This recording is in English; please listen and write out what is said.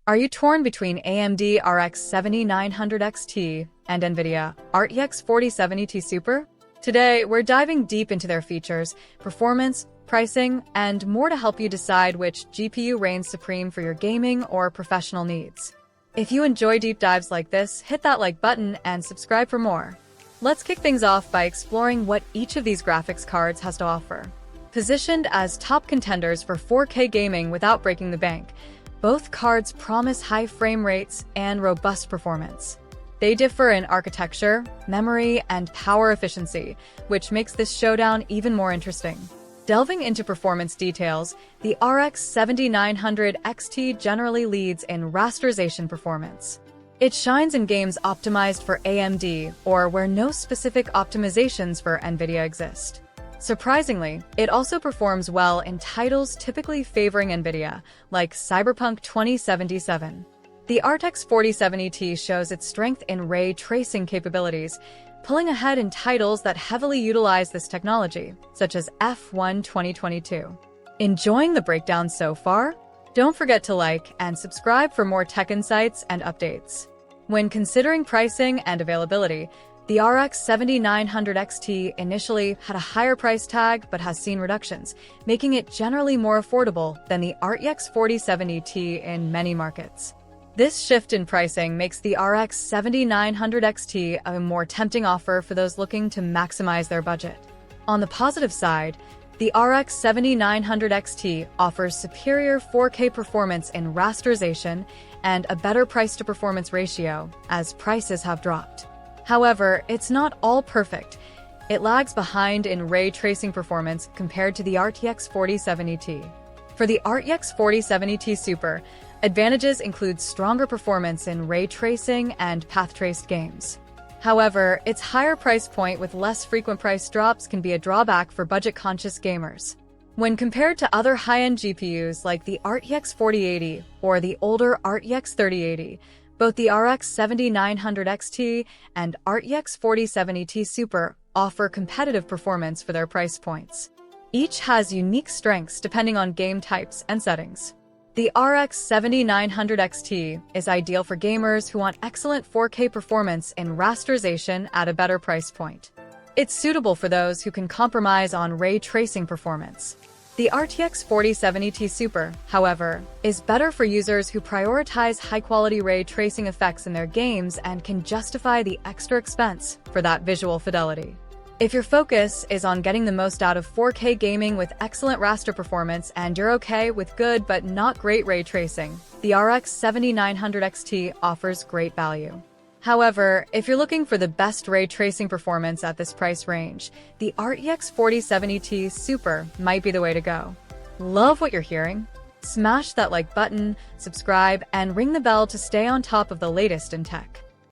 Are you torn between AMD RX 7900 XT and NVIDIA RTX 4070 Ti Super? Today, we're diving deep into their features, performance, pricing, and more to help you decide which GPU reigns supreme for your gaming or professional needs. If you enjoy deep dives like this, hit that like button and subscribe for more. Let's kick things off by exploring what each of these graphics cards has to offer. Positioned as top contenders for 4K gaming without breaking the bank, both cards promise high frame rates and robust performance. They differ in architecture, memory, and power efficiency, which makes this showdown even more interesting. Delving into performance details, the RX 7900 XT generally leads in rasterization performance. It shines in games optimized for AMD or where no specific optimizations for NVIDIA exist. Surprisingly, it also performs well in titles typically favoring NVIDIA, like Cyberpunk 2077. The RTX 4070 Ti shows its strength in ray tracing capabilities, pulling ahead in titles that heavily utilize this technology, such as F1 2022. Enjoying the breakdown so far? Don't forget to like and subscribe for more tech insights and updates. When considering pricing and availability, the RX 7900 XT initially had a higher price tag but has seen reductions, making it generally more affordable than the RTX 4070 Ti in many markets. This shift in pricing makes the RX 7900 XT a more tempting offer for those looking to maximize their budget. On the positive side, the RX 7900 XT offers superior 4K performance in rasterization and a better price-to-performance ratio, as prices have dropped. However, it's not all perfect. It lags behind in ray tracing performance compared to the RTX 4070 Ti. For the RTX 4070 Ti Super, advantages include stronger performance in ray tracing and path-traced games. However, its higher price point with less frequent price drops can be a drawback for budget-conscious gamers. When compared to other high-end GPUs like the RTX 4080 or the older RTX 3080, both the RX 7900 XT and RTX 4070 Ti Super offer competitive performance for their price points. Each has unique strengths depending on game types and settings. The RX 7900 XT is ideal for gamers who want excellent 4K performance in rasterization at a better price point. It's suitable for those who can compromise on ray tracing performance. The RTX 4070 Ti Super, however, is better for users who prioritize high-quality ray tracing effects in their games and can justify the extra expense for that visual fidelity. If your focus is on getting the most out of 4K gaming with excellent raster performance and you're okay with good but not great ray tracing, the RX 7900 XT offers great value. However, if you're looking for the best ray tracing performance at this price range, the RTX 4070 Ti Super might be the way to go. Love what you're hearing? Smash that like button, subscribe, and ring the bell to stay on top of the latest in tech.